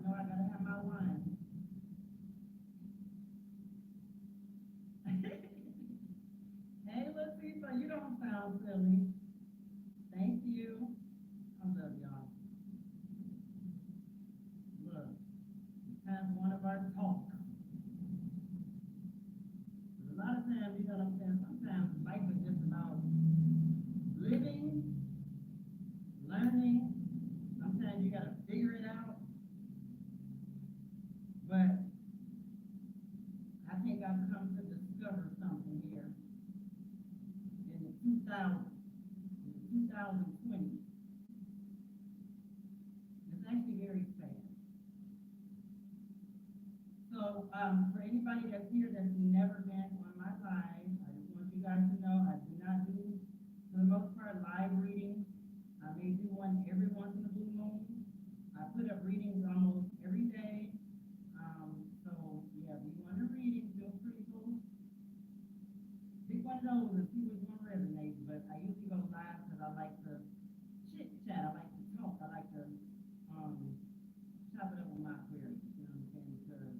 know I gotta have my wine. Hey, Latifa, you don't sound silly. Thank you. I love y'all. Look, it's time for one of our talks. A lot of times, you know what I'm saying? Sometimes life is just about living, learning. Sometimes you gotta figure it out. But I think I've come to discover something here in the 2000, in the 2020. It's actually very sad. So, for anybody that's here that's never been on my live, I just want you guys to know I do not do, for the most part, live readings. I may do one every once in a blue moon. I put up readings almost every day. So yeah, if you want a reading, feel free to pick one of those and see which one resonates. But I usually go live because I like to chit chat. I like to talk. I like to um, chop it up with my Aquarius. You know what I'm saying? Because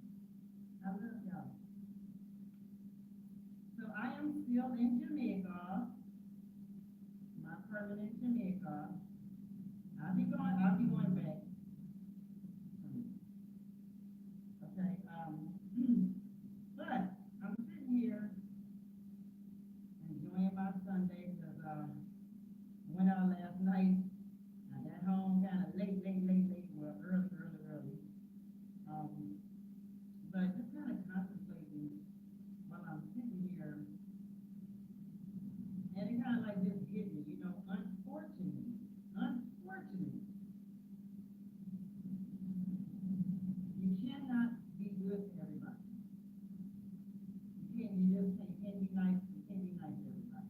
I love y'all. So I am still in Jamaica, my permanent Jamaica. I'll be going back. Okay. But I'm sitting here enjoying my Sunday because went out last night. I got home kind of late. Well, early. Um, but just kind of contemplating while I'm sitting here, and it kind of like just hit me, you know, unfortunately, you cannot be good to everybody. You can't be nice, you can't be nice to everybody.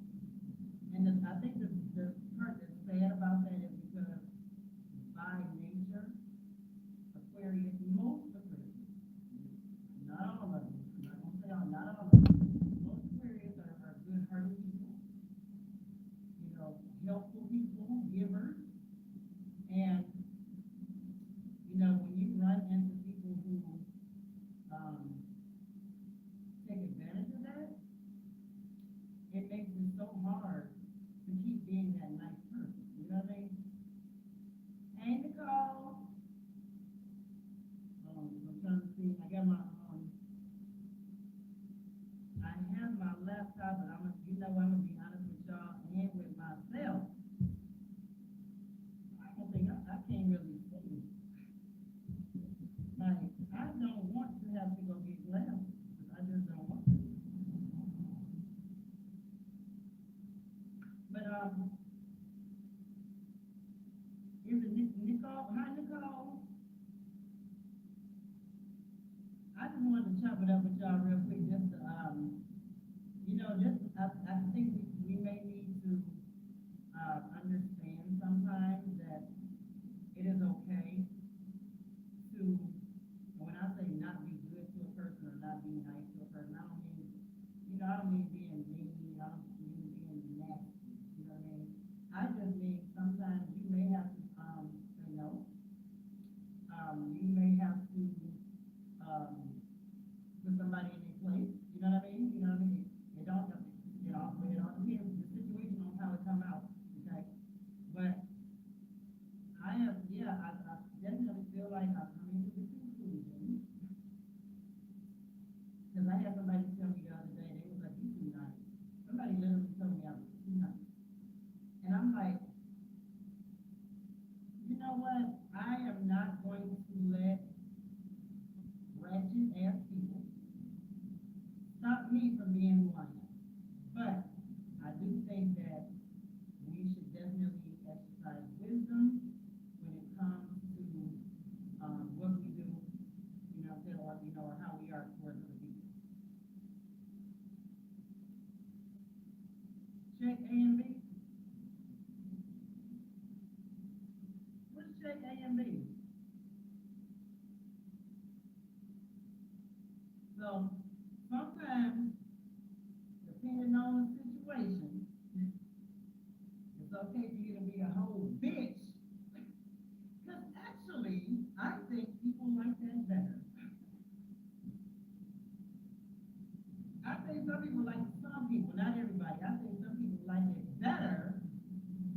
And I think the part that's sad about that is because by nature, Aquarius, most Aquarius, not all of them, I'm not gonna say all, not all of them, most Aquarius are good-hearted people, you know, helpful people, givers, and, you know, when you run into people who, um, take advantage of that, it makes it so hard to keep being that nice person, you know what I mean? Hey, Nicole. I'm trying to see. I have my laptop, but I'm gonna be honest with y'all and with myself. I don't think I can't really see. Like, I don't want to have to go get glasses. I just don't want to. But is it Nicole? Hi, Nicole. I just wanted to chop it up with y'all real quick, just to, I think we may need to understand sometimes that it is okay to, when I say not be good to a person or not be nice to a person, I don't mean being mean, I don't mean being nasty, you know what I mean? I just mean sometimes you may have to say no. You may have to put somebody in their place. You know what I mean? You know what I mean? It all depends the situation on how it come out. Okay, but I definitely feel like I'm coming to the conclusion because I had somebody tell me the other day they was like, "You too nice." Somebody literally told me I was too nice, and I'm like, you know what? I am not going to let ratchet ass people stop me from being who I am. But I do think that we should definitely exercise wisdom when it comes to what we do, or how we are towards other people. Check A and B. What's check A and B? So sometimes, depending on the situation, it's okay for you to be a whole bitch. Because actually, I think people people like that better. I think some people like some people, not everybody. I think some people like it better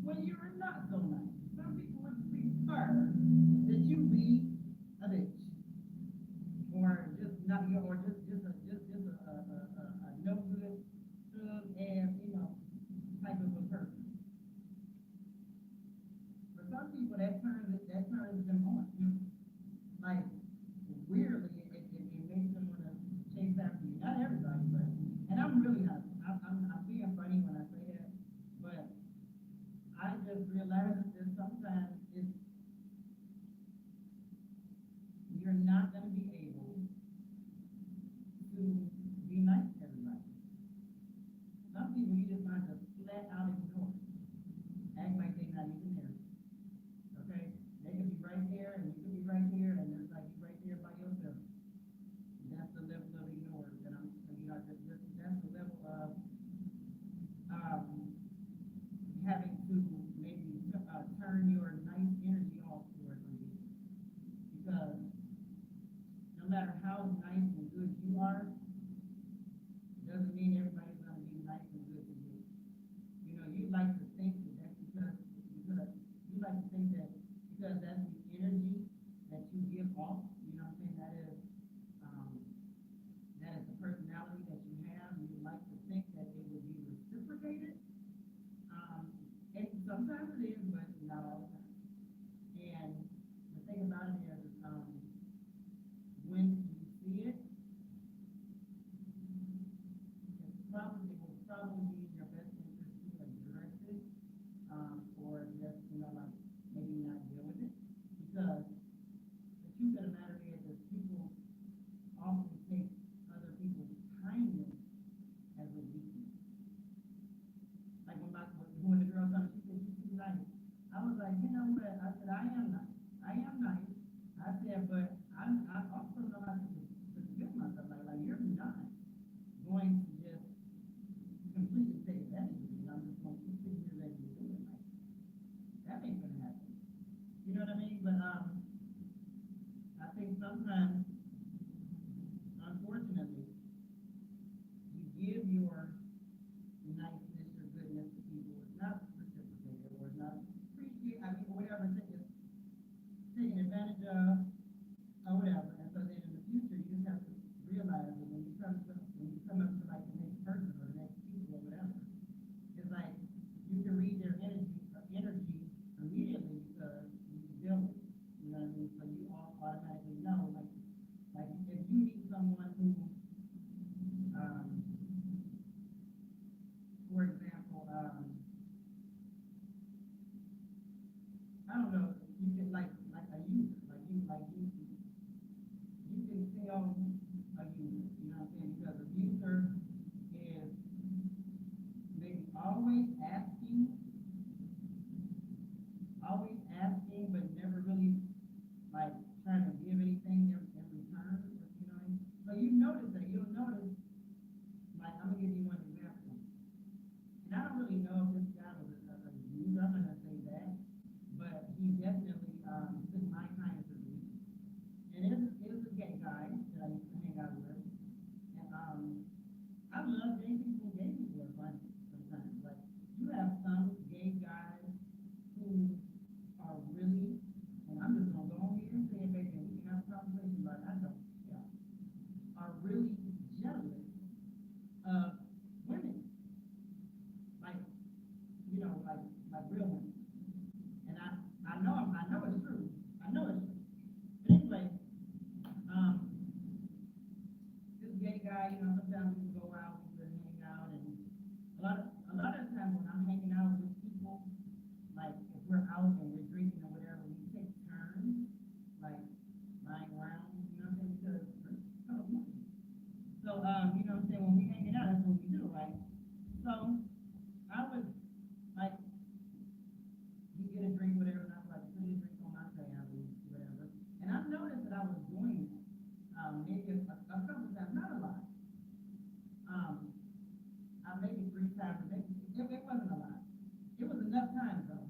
when you're not so nice. Some people would prefer that you be a bitch, or just not, or just a no good, thug ass, type of a person. For some people, that turns them on. Like weirdly, it makes them want to chase after you. Not everybody, but and I'm really not. I'm being funny when I say that, but I just realized that sometimes you're not going to be able to be nice to everybody. Some people you just want to flat out ignore, act like they're not even there. Okay, they could be right there, and you could be right here, and it's like you right there by yourself. That's the level of ignore that that's the level of um, having to maybe turn your nice energy off towards some people. Because no matter how nice and good you are, doesn't mean everybody's going to be nice and good to you. You like to think that that's because you like to think that because that's the energy that you give off, what I'm saying, um, that is the personality that you have, and you like to think that it will be reciprocated. And sometimes it is, but not all the time. And the thing about it is, when you see it, it will probably be in your best interest to address it, or just, like maybe not deal with it. Because the truth of the matter is that people often take other people's kindness as a weakness. Like when the girl told me, she said, she's too nice. I was like, you know what? I said, I am nice. I am nice. I said, but I also know how to forgive myself. Like you're not going to just completely take advantage of me. I'm just going to keep sitting here letting you do it. Like, that ain't going to happen. You know what I mean? But I think sometimes, unfortunately, you give your niceness, your goodness to people. It's not reciprocated or it's not appreciated. I mean, whatever it is, taken advantage of or whatever. And so then in the future, you just have to realize that when you come up to like the next person or the next people or whatever, it's like you can read their energy immediately because you deal with it. You know what I mean? So you all automatically know, like if you meet someone who, um, for example, I don't know, you can like a user, you can tell a user, you know what I'm saying? Because a user is maybe always asking, but never really like trying to give anything in return, you know what I mean? So you'll notice, like I'm gonna give you one example. And I don't really know if this guy was a user, I'm gonna say that, but he definitely took my kindness as a weakness. And it was a gay guy that I used to hang out with. And I love gay people. Gay people are funny sometimes. Like you have some gay guys who are really, and I'm just gonna go on here and say it, baby, and we can have a conversation about it. I don't care. Are really jealous of women. Like, like real women. And I know it's true. I know it's true. But anyway, um, this gay guy, sometimes we can go out, we can hang out, and a lot of times when I'm hanging out with people, like if we're out and we're drinking or whatever, we take turns, like lying around, you know what I'm saying? Because we're so money. So, you know what I'm saying? When we hanging out, that's what we do, right? So I would like you get a drink, whatever, and I was like, put a drink on my tab whatever. And I noticed that I was doing that. Maybe a couple of times, not a lot. Maybe 3 times, maybe it wasn't a lot. It was enough times though.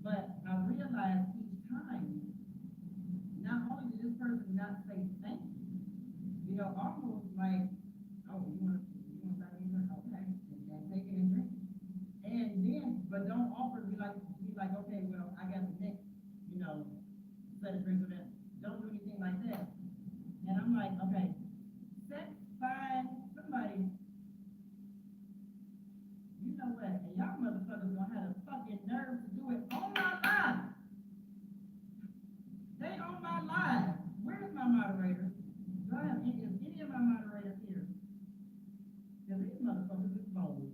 But I realized each time, not only did this person not say thank you? You know, almost like, oh, you want to start eating? Okay, and take it and drink. And then, but don't offer be like, okay, well, I got the next, you know, set of drinks or that. Don't do anything like that. And I'm like, okay, that's fine. Somebody, you know what? And y'all motherfuckers gonna have the fucking nerve to do it on my live. They on my live. Where's my moderator? Do I have any of my moderators here? Because these motherfuckers is bold.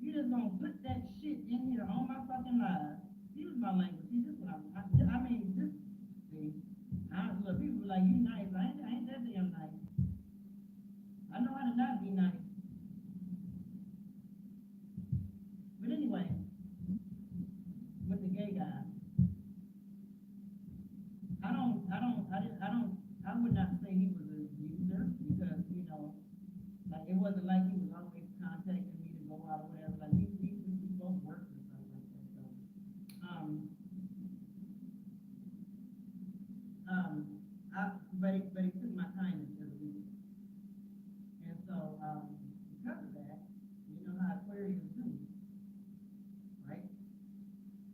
You just gonna put that shit in here on my fucking live. Use my language. See, this is what I mean, this, see, look, people like, you nice. I ain't that damn nice. I know how to not be nice. But anyway, with the gay guy, I would not say he was a user because, you know, like it wasn't like he was always contacting me to go out or whatever. Like we both worked and stuff like that. So, but he took my kindness as a weakness. And so, because of that, you know how Aquarius do, right?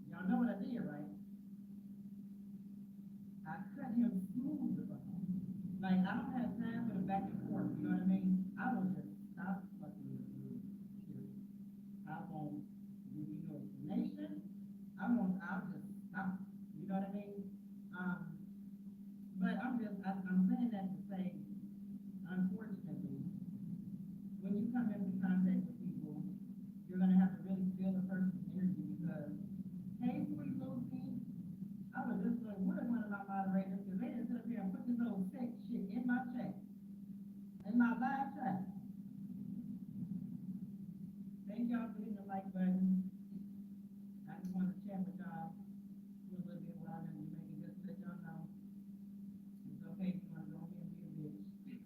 Y'all know what I did, right? I cut him smooth the fuck off. Like, I don't have time for the back and forth, you know what I mean? I will just stop fucking with you, period. I won't give you no explanation. I'll just stop, you know what I mean? But I'm saying that to say, unfortunately, when you come into contact with people, you're gonna have to really feel the person's energy because, hey, sweet Lucy, I was just like, what is one of my moderators? Because they didn't sit up here and put this old sex shit in my chat, in my live chat. Thank y'all for hitting the like button. I just wanted to chat with y'all for a little bit while I'm in Jamaica, just to let y'all know it's okay if you want to go ahead and be a bitch.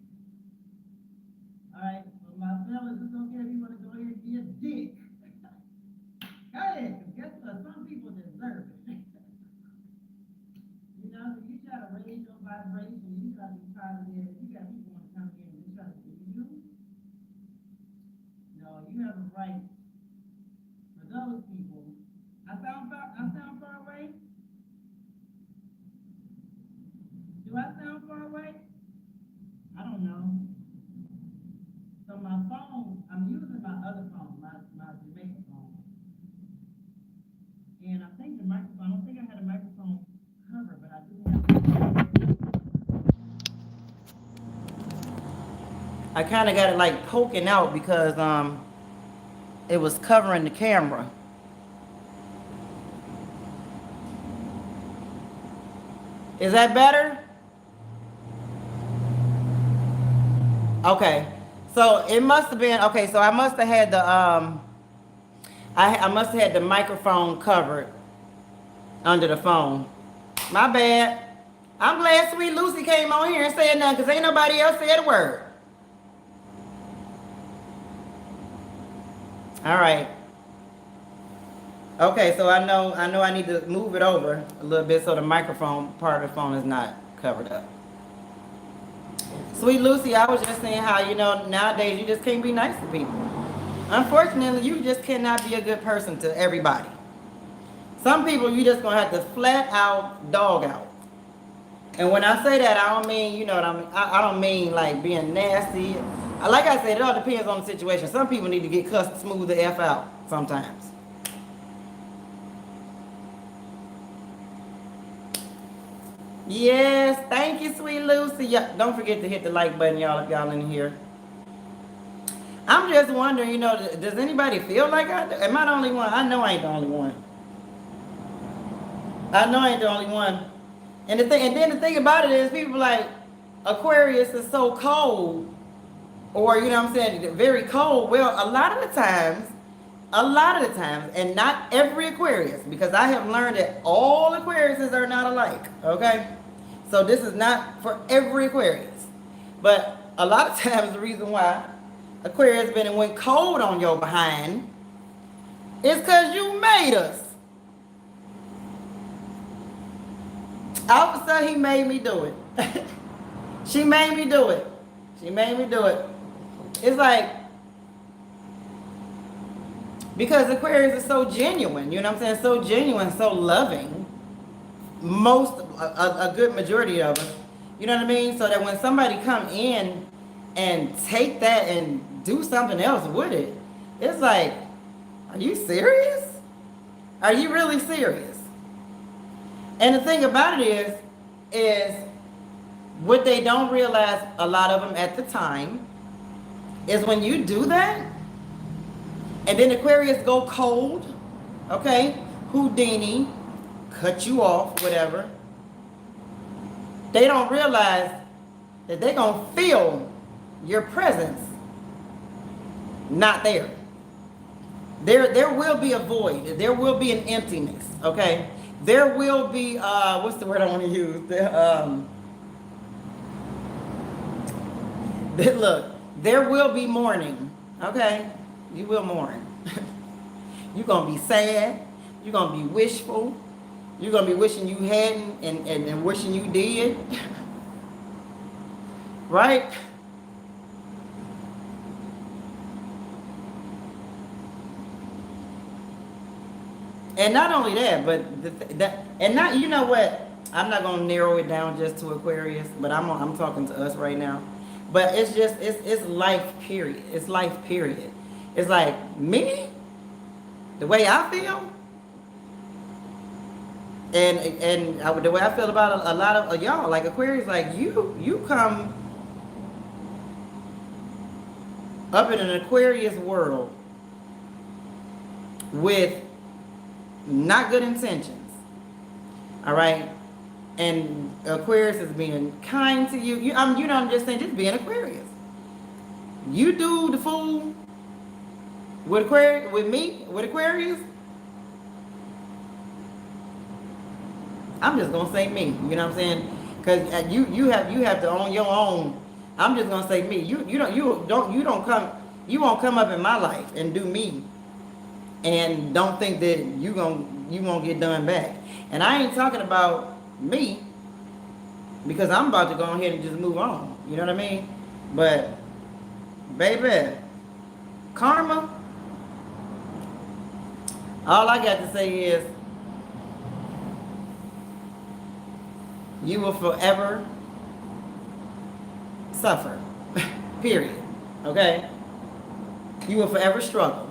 All right, well, my fellas, it's okay if you want to go ahead and be a dick. Go ahead, because guess what? Some people deserve it. You know, if you try to raise your vibration, you try to be positive, if you got people want to come in and try to do you, no, you have a right for those people. I sound far away? Do I sound far away? I don't know. So my phone, I'm using my other phone, my Jamaica phone. And I think the microphone, I don't think I had a microphone cover, but I do have. I kind of got it like poking out because it was covering the camera. Is that better? Okay. So it must have been, okay, so I must have had the I must have had the microphone covered under the phone. My bad. I'm glad Sweet Lucy came on here and said nothing because ain't nobody else said a word. All right. Okay, so I know I need to move it over a little bit so the microphone part of the phone is not covered up. Sweet Lucy, I was just saying how, you know, nowadays you just can't be nice to people. Unfortunately, you just cannot be a good person to everybody. Some people you just gonna have to flat out dog out. And when I say that, I don't mean, you know what I mean, I don't mean like being nasty. Like I said, it all depends on the situation. Some people need to get cussed smooth the F out sometimes. Yes, thank you, Sweet Lucy. Yeah, don't forget to hit the like button, y'all, if y'all in here. I'm just wondering, you know, does anybody feel like I do? Am I the only one? I know I ain't the only one. I know I ain't the only one. And then the thing about it is, people like Aquarius is so cold, or you know what I'm saying, very cold. Well, a lot of the times, and not every Aquarius, because I have learned that all Aquariuses are not alike. Okay, so this is not for every Aquarius, but a lot of times the reason why Aquarius been and went cold on your behind is because you made us. Officer, he made me do it. She made me do it. She made me do it. It's like, because Aquarius is so genuine, you know what I'm saying? So genuine, so loving. A good majority of us, you know what I mean? So that when somebody come in and take that and do something else with it, it's like, are you serious? Are you really serious? And the thing about it is what they don't realize, a lot of them at the time, is when you do that, and then Aquarius go cold, okay? Houdini, cut you off, whatever. They don't realize that they're going to feel your presence not there. There will be a void. There will be an emptiness, okay? There will be, what's the word I want to use? Look, there will be mourning, okay? You will mourn. You're going to be sad. You're going to be wishful. You're going to be wishing you hadn't and wishing you did. Right? And not only that, but and not, you know what? I'm not gonna narrow it down just to Aquarius, but I'm talking to us right now. But it's just it's life period. It's life period. It's like me, the way I feel, and the way I feel about a lot of y'all, like Aquarius, like you come up in an Aquarius world with not good intentions, all right? And Aquarius is being kind to you. You know, I'm just saying, just being Aquarius. You do the fool with Aquarius, with me, with Aquarius. I'm just gonna say me. You know what I'm saying? Because you have to own your own. I'm just gonna say me. You won't come up in my life and do me, and don't think that you won't get done back. And I ain't talking about me, because I'm about to go ahead and just move on. You know what I mean? But baby, karma. All I got to say is, you will forever suffer. Period. Okay? You will forever struggle.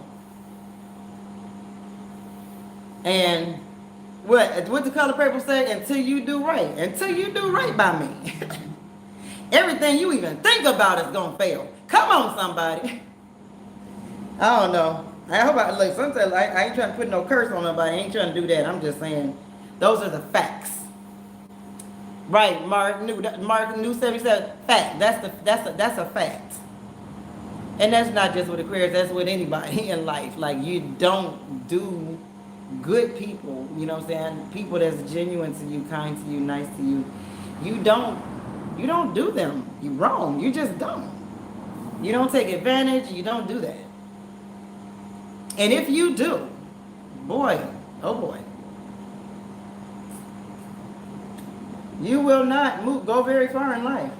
And what the color purple say? Until you do right. Until you do right by me. Everything you even think about is gonna fail. Come on, somebody. I don't know. I hope look, sometimes I ain't trying to put no curse on nobody. I ain't trying to do that. I'm just saying those are the facts. Right, Mark New 77. Fact. That's a fact. And that's not just with Aquarius, that's with anybody in life. Like, you don't do good people, you know what I'm saying? People that's genuine to you, kind to you, nice to you. You don't do them. You're wrong. You just don't. You don't take advantage. You don't do that. And if you do, boy, oh boy, you will not go very far in life.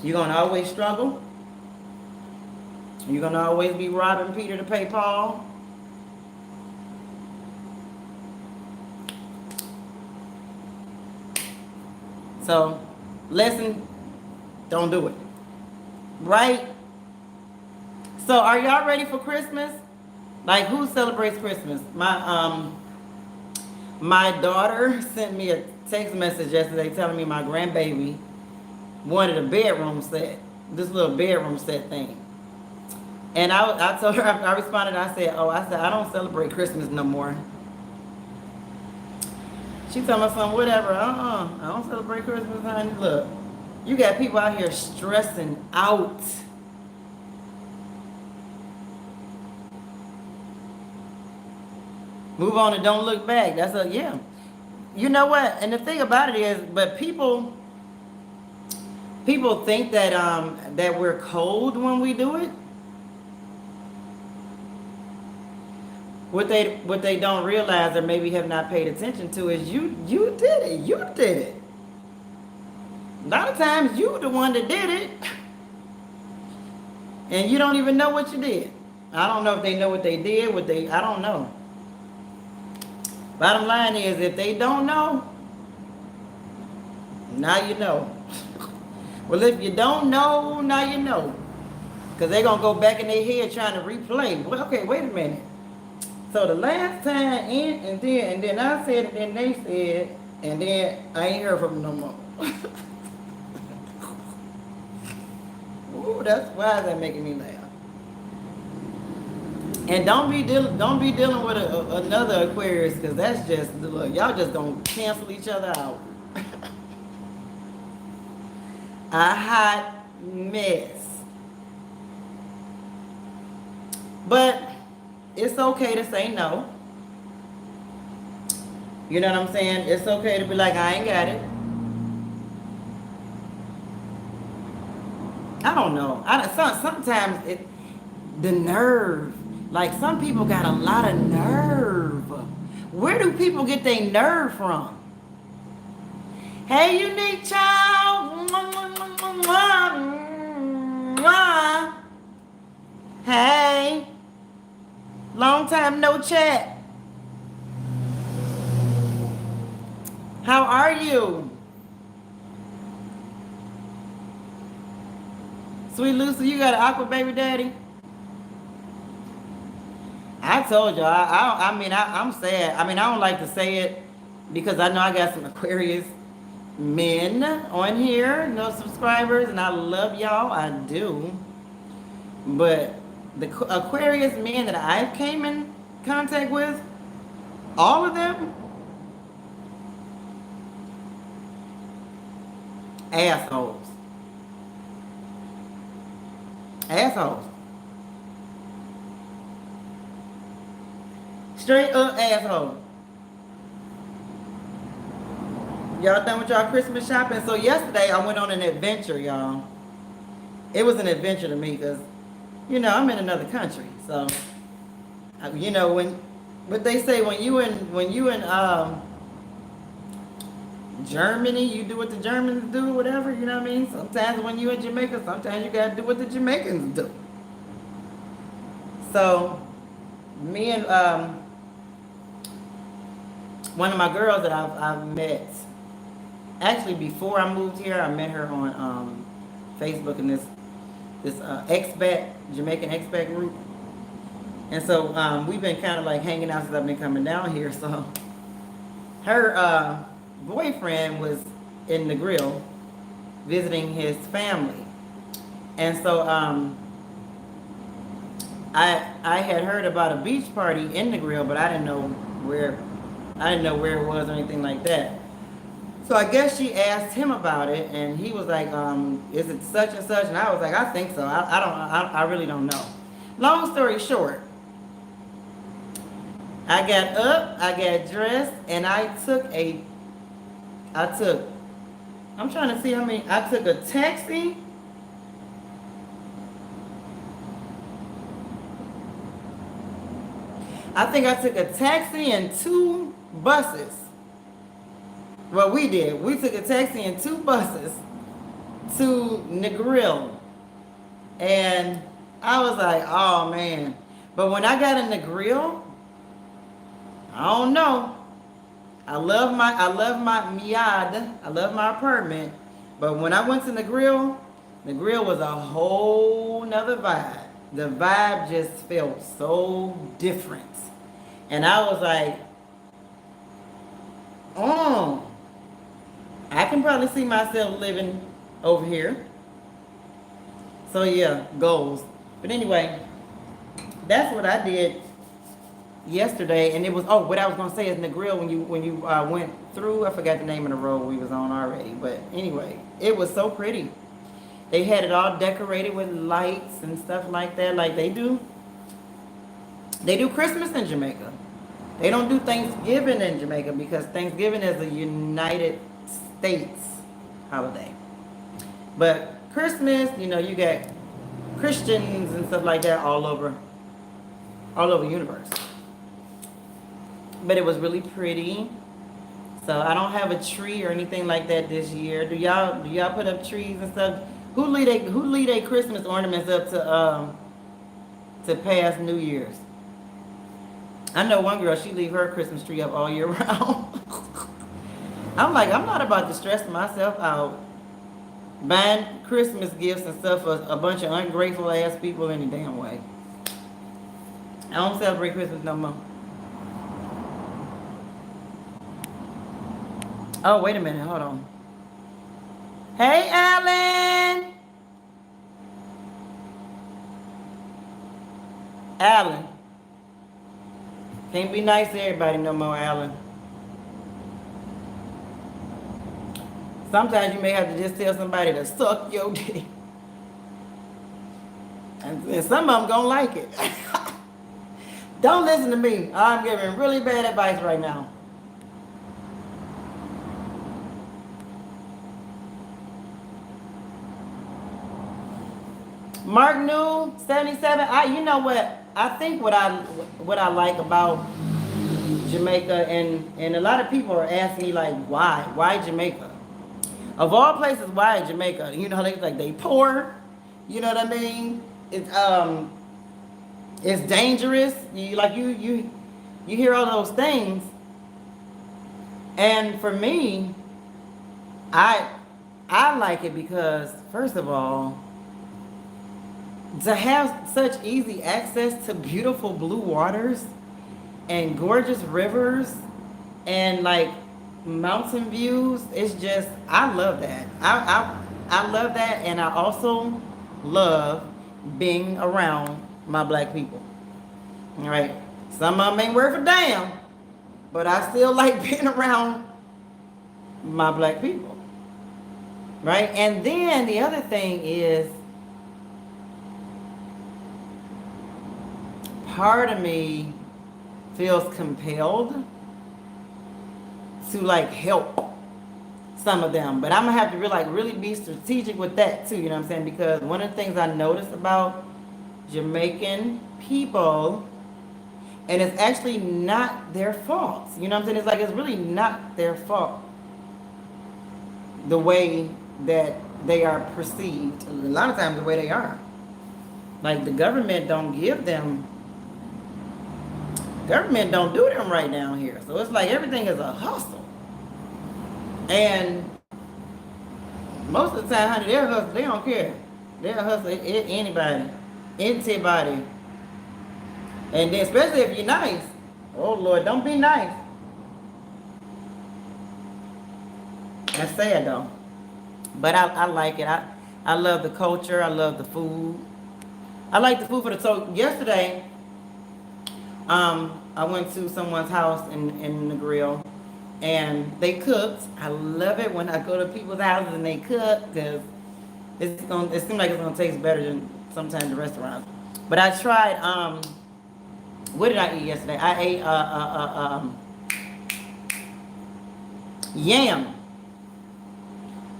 You're going to always struggle. You're going to always be robbing Peter to pay Paul. So, listen, don't do it. Right? So, are y'all ready for Christmas? Like, who celebrates Christmas? My daughter sent me a text message yesterday telling me my grandbaby wanted a bedroom set, this little bedroom set thing. And I told her, I responded, I said, I don't celebrate Christmas no more. She told my son, whatever, I don't celebrate Christmas, honey. Look, you got people out here stressing out. Move on and don't look back. Yeah. You know what? And the thing about it is, but people think that that we're cold when we do it. What they don't realize or maybe have not paid attention to is you did it. You did it. A lot of times you the one that did it, and you don't even know what you did. I don't know if they know what they did, I don't know. Bottom line is, if they don't know, now you know. Well, if you don't know, now you know. Because they're going to go back in their head trying to replay. Well, okay, wait a minute. So the last time, and then I said, and then they said, and then I ain't heard from them no more. Ooh, why is that making me laugh? And don't be dealing with another Aquarius, because that's just, look, y'all just gonna cancel each other out. A hot mess. But it's okay to say no. You know what I'm saying? It's okay to be like, I ain't got it. I don't know. Sometimes the nerve. Like, some people got a lot of nerve. Where do people get their nerve from? Hey, unique child. Hey. Long time no chat. How are you? Sweet Lucy, you got an aqua baby daddy? I told you, I'm sad. I mean, I don't like to say it because I know I got some Aquarius men on here, no subscribers, and I love y'all, I do. But the Aquarius men that I came in contact with, all of them, assholes. Assholes. Straight up asshole. Y'all done with y'all Christmas shopping? So yesterday I went on an adventure, y'all. It was an adventure to me because, I'm in another country. So, what they say, when you in Germany, you do what the Germans do, whatever, you know what I mean? Sometimes when you in Jamaica, sometimes you gotta do what the Jamaicans do. So, me and one of my girls that I've met, actually before I moved here, I met her on Facebook in this expat, Jamaican expat group. And so we've been kind of like hanging out since I've been coming down here. So her boyfriend was in the grill visiting his family. And so I had heard about a beach party in the grill, but I didn't know where it was or anything like that. So I guess she asked him about it, and he was like, is it such and such? And I was like, I think so. I really don't know. Long story short, I got up, I got dressed, and I took a taxi. I think I took a taxi and 2 buses. Well, we did. We took a taxi and 2 buses to Negril. And I was like, oh man. But when I got in the grill, I don't know. I love my miad. I love my apartment. But when I went to the grill was a whole nother vibe. The vibe just felt so different. And I was like, I can probably see myself living over here. So yeah, goals. But anyway, that's what I did yesterday. And it was, what I was going to say is Negril, when you went through, I forgot the name of the road we was on already. But anyway, it was so pretty. They had it all decorated with lights and stuff like that, like they do. They do Christmas in Jamaica. They don't do Thanksgiving in Jamaica because Thanksgiving is a United States holiday. But Christmas, you got Christians and stuff like that all over the universe. but it was really pretty. So I don't have a tree or anything like that this year. Do y'all put up trees and stuff? Who lead a Christmas ornaments up to past New Year's? I know one girl, she leave her Christmas tree up all year round. I'm like, I'm not about to stress myself out buying Christmas gifts and stuff for a bunch of ungrateful ass people any damn way. I don't celebrate Christmas no more. Oh, wait a minute, hold on. Hey, Alan. Alan. Can't be nice to everybody no more, Alan. Sometimes you may have to just tell somebody to suck your dick. And some of them gonna like it. Don't listen to me. I'm giving really bad advice right now. Mark New 77. You know what? I think what I like about Jamaica, and a lot of people are asking me like, why Jamaica? Of all places, why Jamaica? You know, they poor. You know what I mean? It's dangerous. You hear all those things, and for me, I like it because first of all, to have such easy access to beautiful blue waters and gorgeous rivers and like mountain views, it's just, I love that. I love that, and I also love being around my black people. All right, some of them ain't worth a damn, but I still like being around my black people. Right, and then the other thing is, part of me feels compelled to like help some of them, but I'm gonna have to really be strategic with that too. You know what I'm saying? Because one of the things I noticed about Jamaican people, and it's actually not their fault. You know what I'm saying? It's really not their fault. The way that they are perceived, a lot of times the way they are. Like the government don't give them. Government don't do them right down here. So it's like everything is a hustle. And most of the time, honey, they'll hustle. They don't care. They'll hustle anybody. Antibody. And then especially if you're nice. Oh, Lord, don't be nice. That's sad, though. But I like it. I love the culture. I love the food. I like the food for the... So yesterday... I went to someone's house in the grill, and they cooked. I love it when I go to people's houses and they cook, because it seems like it's gonna taste better than sometimes the restaurants. But I tried. What did I eat yesterday? I ate yam.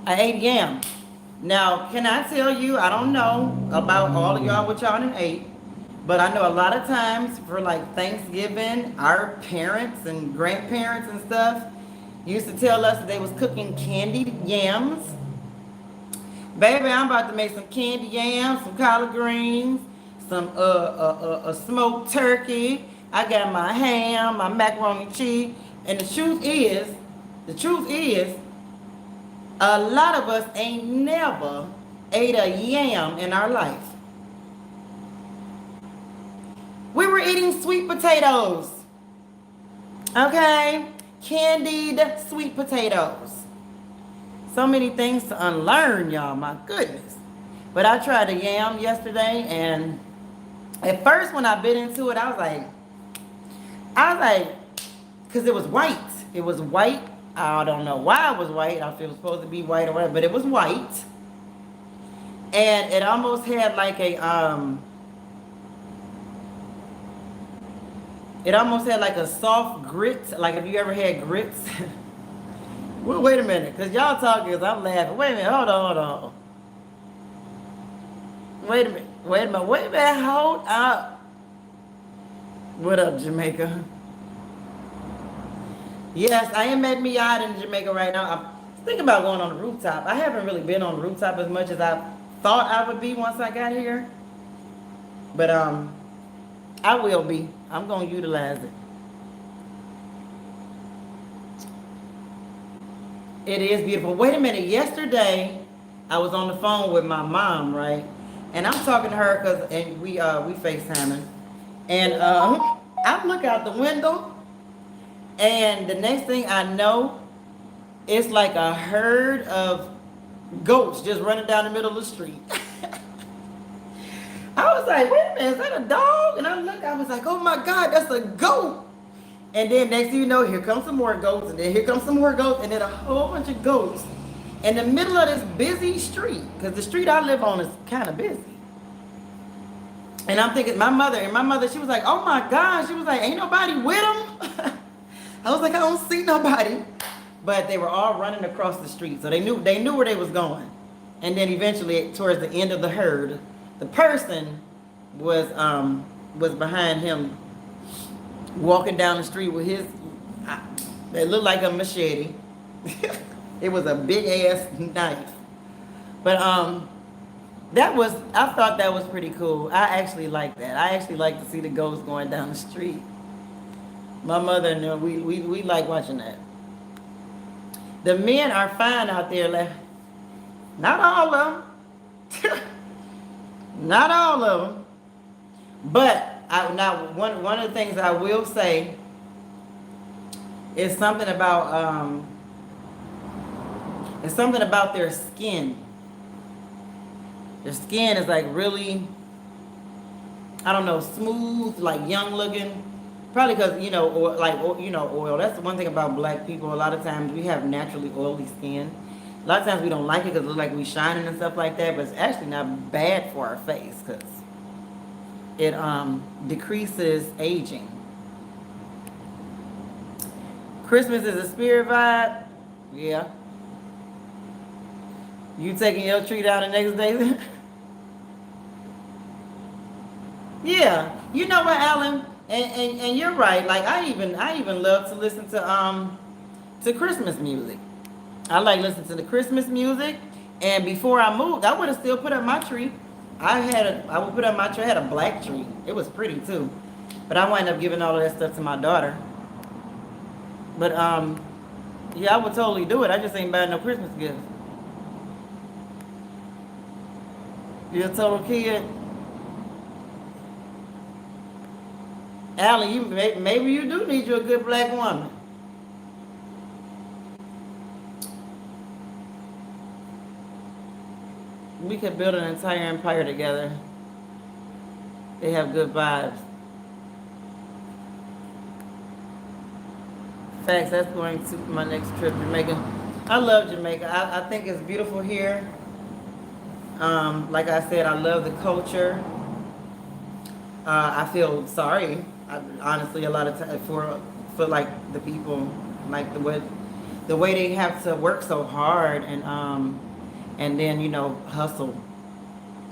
I ate yam. Now, can I tell you? I don't know about all of y'all what y'all done ate. But I know a lot of times for like Thanksgiving, our parents and grandparents and stuff used to tell us that they was cooking candied yams. Baby, I'm about to make some candied yams, some collard greens, some smoked turkey. I got my ham, my macaroni cheese. And the truth is, a lot of us ain't never ate a yam in our life. We were eating sweet potatoes. Okay? Candied sweet potatoes. So many things to unlearn, y'all. My goodness. But I tried a yam yesterday, and at first when I bit into it, I was like, because it was white. It was white. I don't know why it was white. I feel it was supposed to be white or whatever, but it was white. And it almost had like a, it almost had like a soft grit. Like, have you ever had grits? Well, wait a minute, because y'all talking, because I'm laughing. Wait a minute, hold on. Wait a minute, hold up. What up, Jamaica? Yes, I am at Miata in Jamaica right now. I'm thinking about going on the rooftop. I haven't really been on the rooftop as much as I thought I would be once I got here. But I will be. I'm gonna utilize it. It is beautiful. Wait a minute. Yesterday, I was on the phone with my mom, right? And I'm talking to her because and we FaceTiming. And I look out the window, and the next thing I know, it's like a herd of goats just running down the middle of the street. I was like, wait a minute, is that a dog? And I was like, oh my God, that's a goat. And then next thing you know, here comes some more goats, and then here comes some more goats, and then a whole bunch of goats in the middle of this busy street, because the street I live on is kind of busy. And I'm thinking, my mother, she was like, oh my God, she was like, ain't nobody with them? I was like, I don't see nobody. But they were all running across the street, so they knew where they was going. And then eventually, towards the end of the herd, the person was behind him, walking down the street with his, it looked like a machete. It was a big ass knife. But I thought that was pretty cool. I actually like that. I actually like to see the ghosts going down the street. My mother and we like watching that. The men are fine out there. Not all of them. Not all of them. But now one of the things I will say is something about their skin. Their skin is like really, I don't know, smooth, like young looking. Probably because, oil. That's the one thing about black people. A lot of times we have naturally oily skin. A lot of times we don't like it because it looks like we shining and stuff like that. But it's actually not bad for our face because it decreases aging. Christmas is a spirit vibe. Yeah. You taking your tree down the next day? Yeah. You know what, Alan? And you're right. Like I even love to listen to Christmas music. I like listening to the Christmas music. And before I moved, I would have still put up my tree. I would put up my tree. I had a black tree. It was pretty too. But I wound up giving all of that stuff to my daughter. But yeah, I would totally do it. I just ain't buying no Christmas gifts. You're a total kid. Allie, maybe you do need you a good black woman. We could build an entire empire together. They have good vibes. Facts, that's going to my next trip, Jamaica. I love Jamaica. I think it's beautiful here. Like I said, I love the culture. I feel sorry, honestly, a lot of times for like the people, like the way they have to work so hard and then hustle,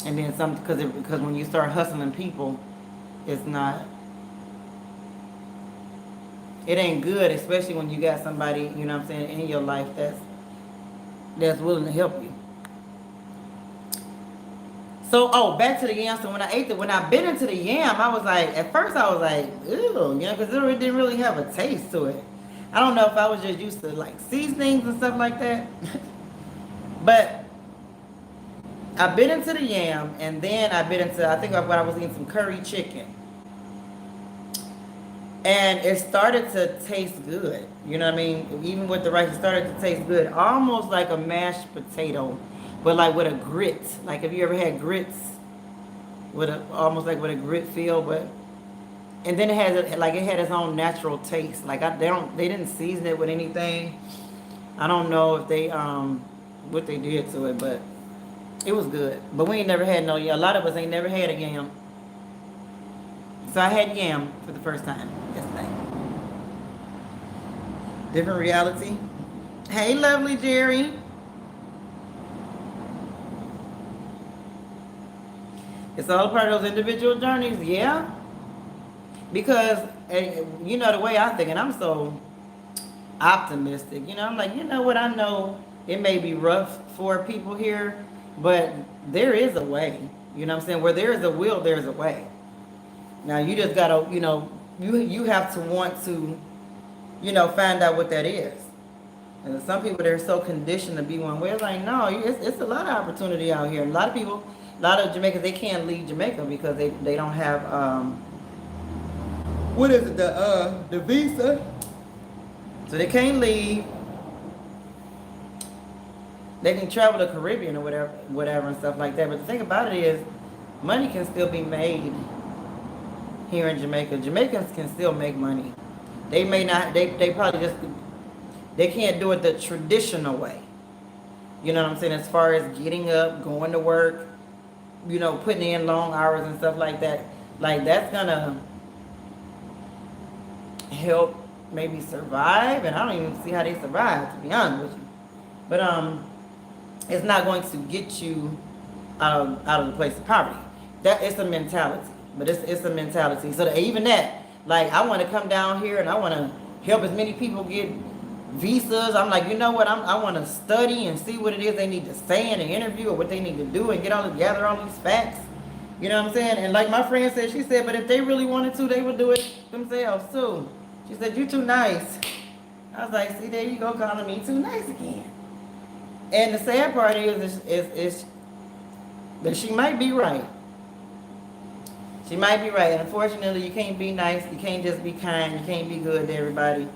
and then some because when you start hustling people, it ain't good, especially when you got somebody what I'm saying in your life that's willing to help you. So, back to the yam. So when I bit into the yam, I was like, at first I was like, ew, because it didn't really have a taste to it. I don't know if I was just used to like seasonings and stuff like that. But I bit into the yam, and then I think I was eating some curry chicken. And it started to taste good. You know what I mean? Even with the rice, it started to taste good. Almost like a mashed potato, but like with a grit. Like, have you ever had grits? Almost like with a grit feel, but... And then it had its own natural taste. Like, they didn't season it with anything. I don't know if they, what they did to it, but it was good. But we ain't never had no yam. A lot of us ain't never had a yam. So I had yam for the first time yesterday. Different reality. Hey, lovely Jerry. It's all part of those individual journeys, yeah. Because, the way I think, and I'm so optimistic. You know, I'm like, you know what? I know it may be rough for people here, but there is a way. You know what I'm saying? Where there is a will, there's a way. Now you just gotta, you have to want to, find out what that is. And some people they're so conditioned to be one way. It's like no, it's a lot of opportunity out here. And a lot of people, a lot of Jamaicans, they can't leave Jamaica because they don't have what is it, the visa, so they can't leave. They can travel to the Caribbean or whatever and stuff like that. But the thing about it is, money can still be made here in Jamaica. Jamaicans can still make money. They may not. They probably just they can't do it the traditional way. You know what I'm saying? As far as getting up, going to work, putting in long hours and stuff like that. Like that's gonna help maybe survive, and I don't even see how they survive, to be honest with you. But it's not going to get you out of the place of poverty. That it's a mentality, but it's a mentality. So even that, like I want to come down here and I want to help as many people get visas. I'm like, you know what? I want to study and see what it is they need to say in an interview or what they need to do and gather all these facts. You know what I'm saying? And like my friend said, she said, but if they really wanted to, they would do it themselves too. She said, you too nice. I was like, see, there you go, calling me too nice again. And the sad part is that she might be right. She might be right. And unfortunately, you can't be nice. You can't just be kind. You can't be good to everybody.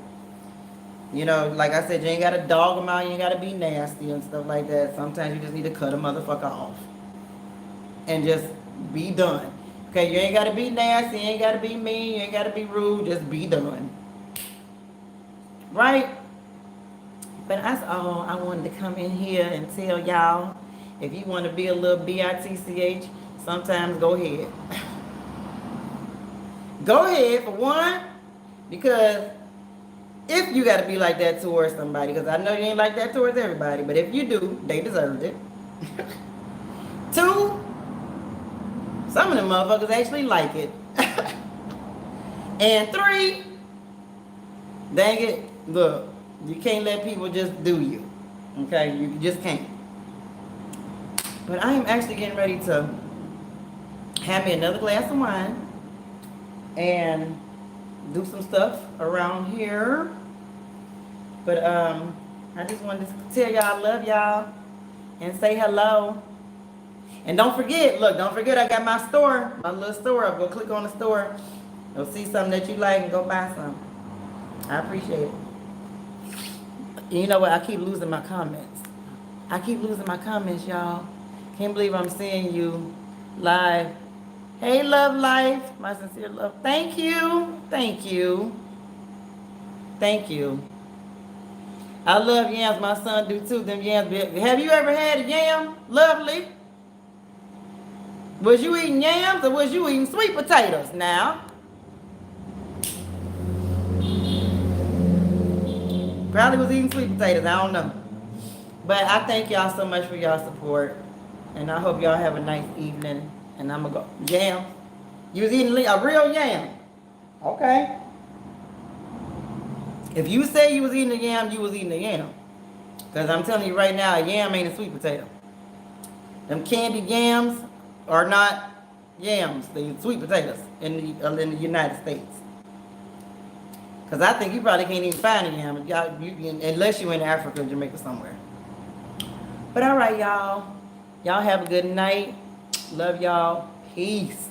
Like I said, you ain't got to dog them out. You ain't got to be nasty and stuff like that. Sometimes you just need to cut a motherfucker off. And just be done. Okay, you ain't got to be nasty. You ain't got to be mean. You ain't got to be rude. Just be done. Right? But that's all I wanted to come in here and tell y'all. If you want to be a little bitch, sometimes go ahead. Go ahead for one, because if you got to be like that towards somebody, because I know you ain't like that towards everybody, but if you do, they deserved it. Two, some of them motherfuckers actually like it. And three, dang it, look, you can't let people just do you. Okay? You just can't. But I am actually getting ready to have me another glass of wine and do some stuff around here. But I just wanted to tell y'all I love y'all and say hello. And don't forget I got my store, my little store up. Go click on the store. You'll see something that you like and go buy some. I appreciate it. You know what? I keep losing my comments. Y'all. Can't believe I'm seeing you live. Hey, Love Life. My sincere love. Thank you. I love yams. My son do too. Them yams. Have you ever had a yam? Lovely. Was you eating yams or was you eating sweet potatoes now? Probably was eating sweet potatoes. I don't know. But I thank y'all so much for y'all support. And I hope y'all have a nice evening. And I'm going to go. Yam. You was eating a real yam. Okay. If you say you was eating a yam, you was eating a yam. Because I'm telling you right now, a yam ain't a sweet potato. Them candied yams are not yams. They're sweet potatoes in the United States. Because I think you probably can't even find a yam unless you're in Africa or Jamaica somewhere. But all right, y'all. Y'all have a good night. Love y'all. Peace.